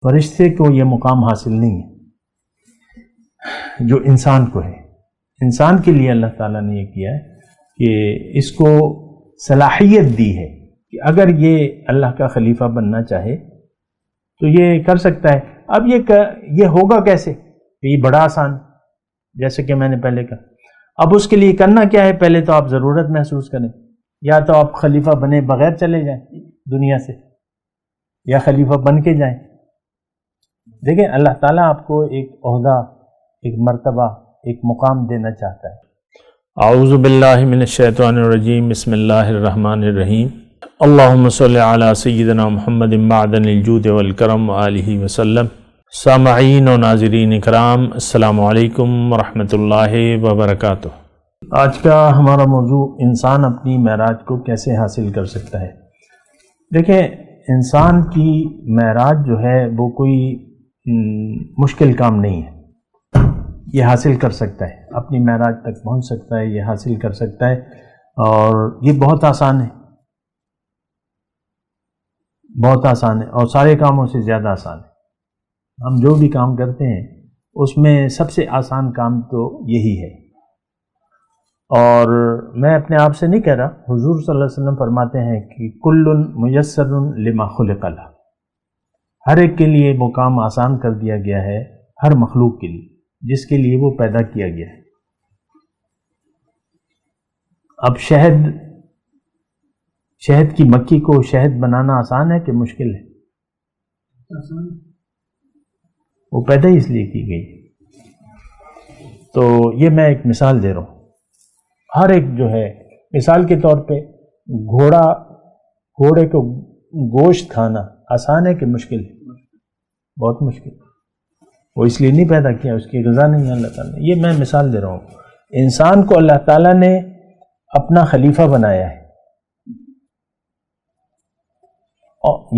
فرشتے کو یہ مقام حاصل نہیں ہے جو انسان کو ہے۔ انسان کے لیے اللہ تعالیٰ نے یہ کیا ہے کہ اس کو صلاحیت دی ہے کہ اگر یہ اللہ کا خلیفہ بننا چاہے تو یہ کر سکتا ہے۔ اب یہ ہوگا کیسے؟ یہ بڑا آسان، جیسے کہ میں نے پہلے کہا۔ اب اس کے لیے کرنا کیا ہے؟ پہلے تو آپ ضرورت محسوس کریں، یا تو آپ خلیفہ بنے بغیر چلے جائیں دنیا سے، یا خلیفہ بن کے جائیں۔ دیکھیں اللہ تعالیٰ آپ کو ایک عہدہ، ایک مرتبہ، ایک مقام دینا چاہتا ہے۔ اعوذ باللہ من الشیطان الرجیم، بسم اللہ الرحمن الرحیم۔ اللہم صلی علی سیدنا محمد معدن الجود والکرم وآلہ وسلم۔ سامعین و ناظرین اکرام، السلام علیکم ورحمۃ اللہ وبرکاتہ۔ آج کا ہمارا موضوع انسان اپنی معراج کو کیسے حاصل کر سکتا ہے۔ دیکھیں انسان کی معراج جو ہے وہ کوئی مشکل کام نہیں ہے، یہ حاصل کر سکتا ہے، اپنی معراج تک پہنچ سکتا ہے، یہ حاصل کر سکتا ہے، اور یہ بہت آسان ہے، بہت آسان ہے، اور سارے کاموں سے زیادہ آسان ہے۔ ہم جو بھی کام کرتے ہیں اس میں سب سے آسان کام تو یہی ہے۔ اور میں اپنے آپ سے نہیں کہہ رہا، حضور صلی اللہ علیہ وسلم فرماتے ہیں کہ کل میسر لما خلق لہ، ہر ایک کے لیے وہ کام آسان کر دیا گیا ہے، ہر مخلوق کے لیے جس کے لیے وہ پیدا کیا گیا ہے۔ اب شہد کی مکھی کو شہد بنانا آسان ہے کہ مشکل ہے؟ آسان ہے، وہ پیدا ہی اس لیے کی گئی۔ تو یہ میں ایک مثال دے رہا ہوں، ہر ایک جو ہے، مثال کے طور پہ گھوڑے کو گوشت کھانا آسان ہے کہ مشکل ہے؟ بہت مشکل۔ وہ اس لیے نہیں پیدا کیا، اس کی غذا نہیں ہے اللہ تعالیٰ نے۔ یہ میں مثال دے رہا ہوں۔ انسان کو اللہ تعالیٰ نے اپنا خلیفہ بنایا ہے،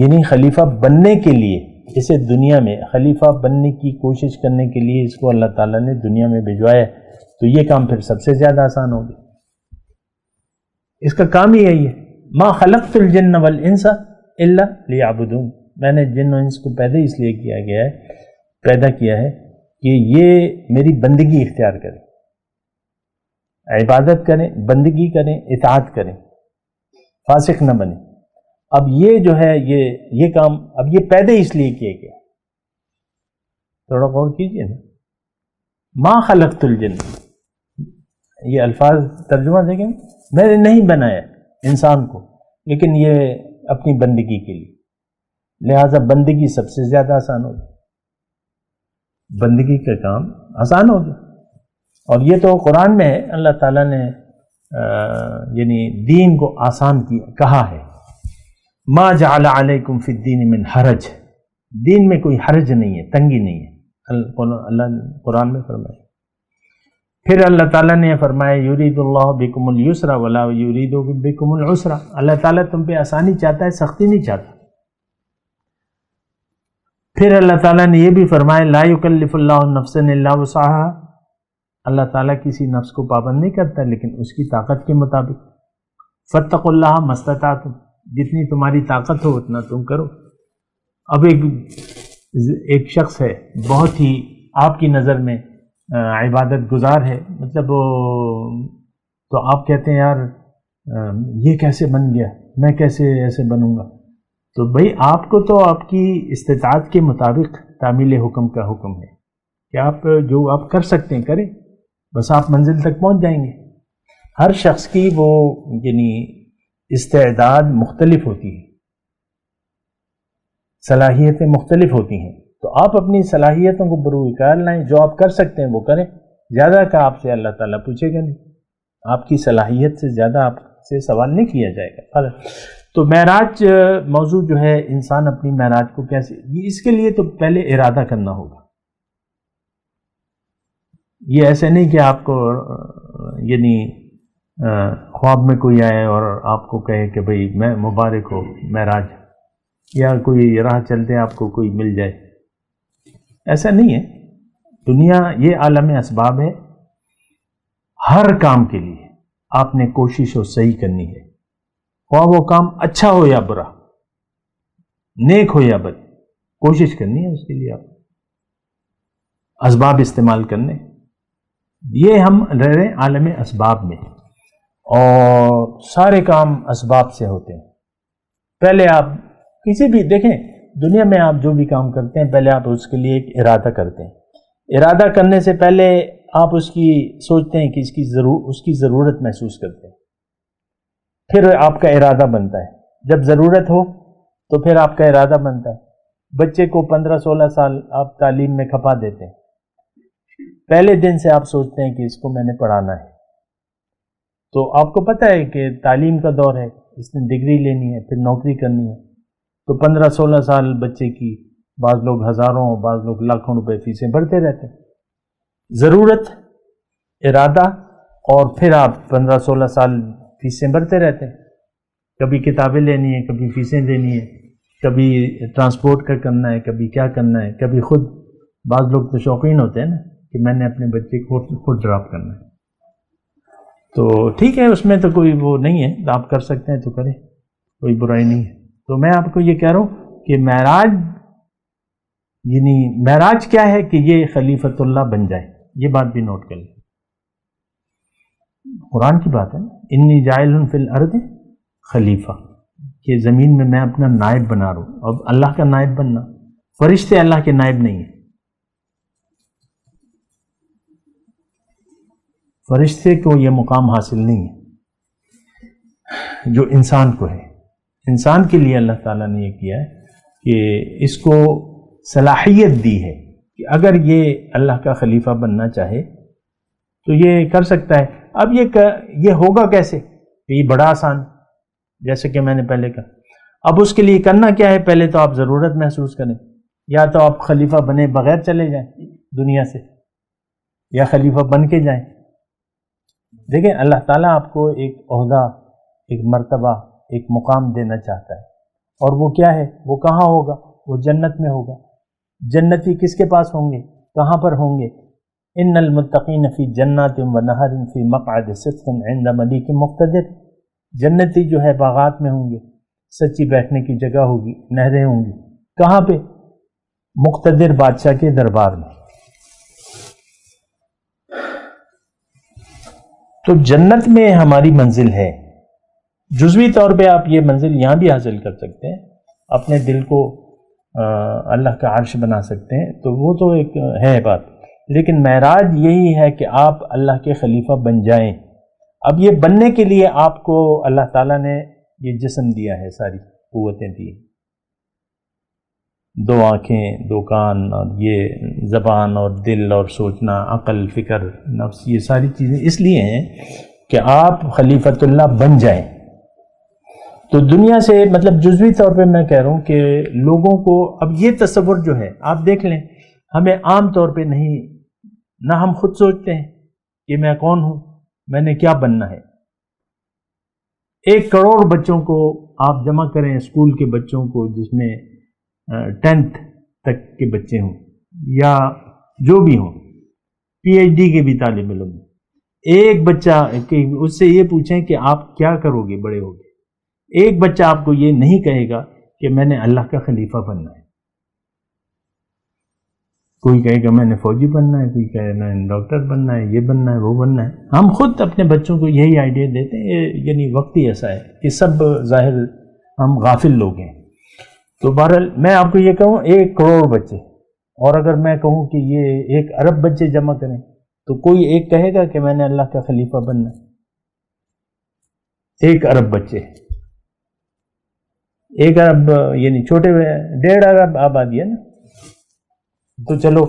یعنی خلیفہ بننے کے لیے، اسے دنیا میں خلیفہ بننے کی کوشش کرنے کے لیے اس کو اللہ تعالیٰ نے دنیا میں بھجوایا ہے، تو یہ کام پھر سب سے زیادہ آسان ہوگا۔ اس کا کام ہی یہی ہے، ما خلقت الجن والانس الا لیعبدون، میں نے جن و انس کو پیدا اس لیے پیدا کیا ہے کہ یہ میری بندگی اختیار کریں، عبادت کریں، بندگی کریں، اطاعت کریں، فاسق نہ بنیں۔ اب یہ جو ہے یہ کام اب یہ پیدا اس لیے کیا گیا، تھوڑا غور کیجئے نا، ما خلقت الجن، یہ الفاظ ترجمہ دیکھیں، میں نے نہیں بنایا انسان کو لیکن یہ اپنی بندگی کے لیے، لہذا بندگی سب سے زیادہ آسان ہوگی، بندگی کا کام آسان ہوگا۔ اور یہ تو قرآن میں ہے، اللہ تعالیٰ نے یعنی دین کو آسان کہا ہے، ما جعل علیکم فی الدین من حرج، دین میں کوئی حرج نہیں ہے، تنگی نہیں ہے، اللہ نے قرآن میں فرمایا۔ پھر اللہ تعالیٰ نے فرمایا یرید اللہ بکم الیسر ولا یرید بکم العسر، اللہ تعالیٰ تم پہ آسانی چاہتا ہے، سختی نہیں چاہتا۔ پھر اللہ تعالیٰ نے یہ بھی فرمایا لا یکلف اللہ نفسا الا وسعها، اللہ تعالیٰ کسی نفس کو پابند نہیں کرتا لیکن اس کی طاقت کے مطابق، فاتقوا اللہ ما استطعتم، جتنی تمہاری طاقت ہو اتنا تم کرو۔ اب ایک شخص ہے بہت ہی آپ کی نظر میں عبادت گزار ہے، مطلب تو آپ کہتے ہیں یار یہ کیسے بن گیا، میں کیسے ایسے بنوں گا؟ تو بھئی آپ کو تو آپ کی استطاعت کے مطابق تعمیل حکم کا حکم ہے کہ آپ جو آپ کر سکتے ہیں کریں، بس آپ منزل تک پہنچ جائیں گے۔ ہر شخص کی وہ یعنی استعداد مختلف ہوتی ہے، صلاحیتیں مختلف ہوتی ہیں، تو آپ اپنی صلاحیتوں کو بروئے کار لائیں، جو آپ کر سکتے ہیں وہ کریں، زیادہ کا آپ سے اللہ تعالیٰ پوچھے گا نہیں، آپ کی صلاحیت سے زیادہ آپ سے سوال نہیں کیا جائے گا۔ تو معراج موضوع جو ہے، انسان اپنی معراج کو کیسے، اس کے لیے تو پہلے ارادہ کرنا ہوگا، یہ ایسے نہیں کہ آپ کو یعنی خواب میں کوئی آئے اور آپ کو کہے کہ بھئی میں مبارک ہو معراج، یا کوئی راہ چلتے آپ کو کوئی مل جائے، ایسا نہیں ہے۔ دنیا یہ عالم اسباب ہے، ہر کام کے لیے آپ نے کوشش و صحیح کرنی ہے، خواہ وہ کام اچھا ہو یا برا، نیک ہو یا بد، کوشش کرنی ہے اس کے لیے، آپ اسباب استعمال کرنے. یہ ہم رہ رہے عالم اسباب میں، اور سارے کام اسباب سے ہوتے ہیں. پہلے آپ کسی بھی دیکھیں دنیا میں آپ جو بھی کام کرتے ہیں پہلے آپ اس کے لیے ایک ارادہ کرتے ہیں. ارادہ کرنے سے پہلے آپ اس کی سوچتے ہیں کہ اس کی ضرورت محسوس کرتے ہیں، پھر آپ کا ارادہ بنتا ہے. جب ضرورت ہو تو پھر آپ کا ارادہ بنتا ہے. بچے کو 15-16 سال آپ تعلیم میں کھپا دیتے ہیں، پہلے دن سے آپ سوچتے ہیں کہ اس کو میں نے پڑھانا ہے. تو آپ کو پتہ ہے کہ تعلیم کا دور ہے، اس نے ڈگری لینی ہے، پھر نوکری کرنی ہے. تو 15-16 سال بچے کی، بعض لوگ ہزاروں، بعض لوگ لاکھوں روپے فیسیں بھرتے رہتے ہیں. ضرورت، ارادہ، اور پھر آپ 15-16 سال فیسیں بھرتے رہتے ہیں. کبھی کتابیں لینی ہیں، کبھی فیسیں دینی ہیں، کبھی ٹرانسپورٹ کا کرنا ہے، کبھی کیا کرنا ہے، کبھی خود. بعض لوگ تو شوقین ہوتے ہیں نا کہ میں نے اپنے بچے کو خود ڈراپ کرنا ہے. تو ٹھیک ہے، اس میں تو کوئی وہ نہیں ہے، آپ کر سکتے ہیں تو کریں، کوئی برائی نہیں ہے. تو میں آپ کو یہ کہہ رہا ہوں کہ معراج، یعنی معراج کیا ہے کہ یہ خلیفۃ اللہ بن جائے. یہ بات بھی نوٹ کر لیں، قرآن کی بات ہے نا، انی جاعل فی الارض خلیفہ، کہ زمین میں اپنا نائب بنا رہا ہوں. اب اللہ کا نائب بننا، فرشتے اللہ کے نائب نہیں ہیں. فرشتے کو یہ مقام حاصل نہیں ہے جو انسان کو ہے. انسان کے لیے اللہ تعالیٰ نے یہ کیا ہے کہ اس کو صلاحیت دی ہے کہ اگر یہ اللہ کا خلیفہ بننا چاہے تو یہ کر سکتا ہے. اب یہ ہوگا کیسے؟ کہ یہ بڑا آسان، جیسے کہ میں نے پہلے کہا. اب اس کے لیے کرنا کیا ہے؟ پہلے تو آپ ضرورت محسوس کریں، یا تو آپ خلیفہ بنے بغیر چلے جائیں دنیا سے، یا خلیفہ بن کے جائیں. دیکھیں اللہ تعالیٰ آپ کو ایک عہدہ، ایک مرتبہ، ایک مقام دینا چاہتا ہے، اور وہ کیا ہے؟ وہ کہاں ہوگا؟ وہ جنت میں ہوگا. جنتی کس کے پاس ہوں گے؟ کہاں پر ہوں گے؟ ان المتقین فی جنات و نہر فی مقعد صدق عند ملیک مقتدر. جنتی جو ہے باغات میں ہوں گے، سچی بیٹھنے کی جگہ ہوگی، نہریں ہوں گی. کہاں پہ؟ مقتدر بادشاہ کے دربار میں. تو جنت میں ہماری منزل ہے. جزوی طور پہ آپ یہ منزل یہاں بھی حاصل کر سکتے ہیں، اپنے دل کو اللہ کا عرش بنا سکتے ہیں، تو وہ تو ایک ہے بات. لیکن معراج یہی ہے کہ آپ اللہ کے خلیفہ بن جائیں. اب یہ بننے کے لیے آپ کو اللہ تعالیٰ نے یہ جسم دیا ہے، ساری قوتیں دی ہیں، 2 آنکھیں، 2 کان، اور یہ زبان اور دل اور سوچنا، عقل، فکر، نفس، یہ ساری چیزیں اس لیے ہیں کہ آپ خلیفۃ اللہ بن جائیں. تو دنیا سے مطلب جزوی طور پہ میں کہہ رہا ہوں کہ لوگوں کو اب یہ تصور جو ہے، آپ دیکھ لیں، ہمیں عام طور پہ نہیں، نہ ہم خود سوچتے ہیں کہ میں کون ہوں، میں نے کیا بننا ہے. 1 کروڑ بچوں کو آپ جمع کریں، اسکول کے بچوں کو، جس میں 10th تک کے بچے ہوں یا جو بھی ہوں، پی ایچ ڈی کے بھی طالب علم، ایک بچہ اس سے یہ پوچھیں کہ آپ کیا کرو گے بڑے ہو گے، ایک بچہ آپ کو یہ نہیں کہے گا کہ میں نے اللہ کا خلیفہ بننا ہے. کوئی کہے گا میں نے فوجی بننا ہے، کوئی کہے میں نے ڈاکٹر بننا ہے، یہ بننا ہے، وہ بننا ہے. ہم خود اپنے بچوں کو یہی آئیڈیا دیتے ہیں، یعنی وقت ہی ایسا ہے کہ سب ظاہر ہم غافل لوگ ہیں. تو بہرحال میں آپ کو یہ کہوں 1 کروڑ بچے، اور اگر میں کہوں کہ یہ 1 ارب بچے جمع کریں، تو کوئی ایک کہے گا کہ میں نے اللہ کا خلیفہ بننا ہے؟ 1 ارب بچے، 1 ارب یعنی چھوٹے 1.5 ارب آبادی ہے نا. تو چلو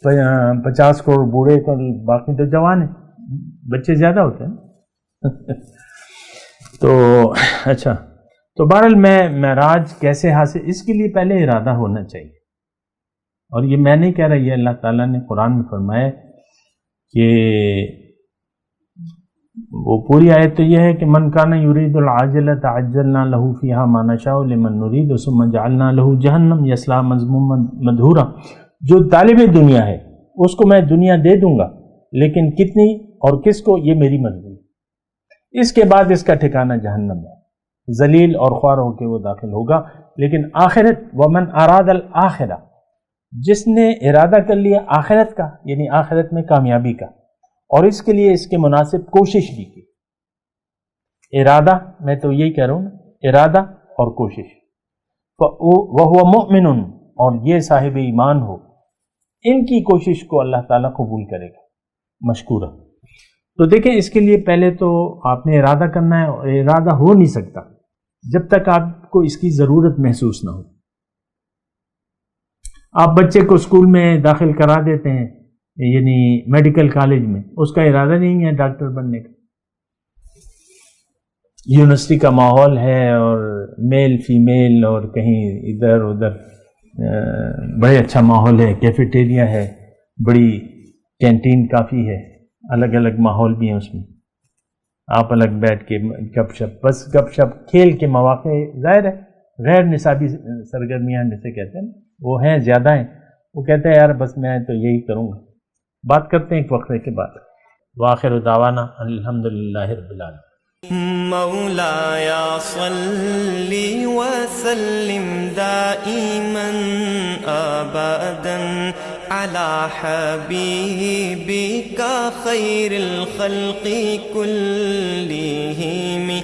50 کروڑ بوڑھے کو، باقی تو جوان ہیں، بچے زیادہ ہوتے ہیں. تو اچھا، تو بہرحال میں معراج کیسے حاصل، اس کے لیے پہلے ارادہ ہونا چاہیے. اور یہ میں نہیں کہہ رہا، یہ اللہ تعالیٰ نے قرآن میں فرمایا کہ وہ پوری آیت تو یہ ہے کہ من کان یرید العاجلۃ عجلنا له فیہا ما نشاء لمن نرید ثم جعلنا له جہنم یصلاها مذموما مدحورا. جو طالب دنیا ہے اس کو میں دنیا دے دوں گا، لیکن کتنی اور کس کو، یہ میری مرضی. اس کے بعد اس کا ٹھکانہ جہنم ہے، ذلیل اور خوار ہو کے وہ داخل ہوگا. لیکن آخرت ومن اراد الآخرہ، جس نے ارادہ کر لیا آخرت کا، یعنی آخرت میں کامیابی کا، اور اس کے لیے اس کے مناسب کوشش بھی کی، ارادہ میں تو یہی کہہ رہا ہوں، ارادہ اور کوشش، وَهُوَ مُؤْمِنٌ، اور یہ صاحب ایمان ہو، ان کی کوشش کو اللہ تعالیٰ قبول کرے گا مشکورہ۔ تو دیکھیں اس کے لیے پہلے تو آپ نے ارادہ کرنا ہے، اور ارادہ ہو نہیں سکتا جب تک آپ کو اس کی ضرورت محسوس نہ ہو۔ آپ بچے کو اسکول میں داخل کرا دیتے ہیں، یعنی میڈیکل کالج میں، اس کا ارادہ نہیں ہے ڈاکٹر بننے کا، یونیورسٹی کا ماحول ہے اور میل فیمیل اور کہیں ادھر ادھر بڑے اچھا ماحول ہے، کیفیٹیریا ہے، بڑی کینٹین کافی ہے، الگ الگ ماحول بھی ہیں اس میں، آپ الگ بیٹھ کے گپ شپ، بس گپ شپ کھیل کے مواقع ظاہر ہے غیر نصابی سرگرمیاں جیسے کہتے ہیں وہ ہیں، زیادہ ہیں، وہ کہتے ہیں یار بس میں تو یہی کروں گا۔ بات کرتے ہیں ایک وقفے کے بعد۔ وآخر دعوانا الحمدللہ رب العالمین۔ مولاي صل وسلم دائما ابدا على حبيبك خير الخلق كلهم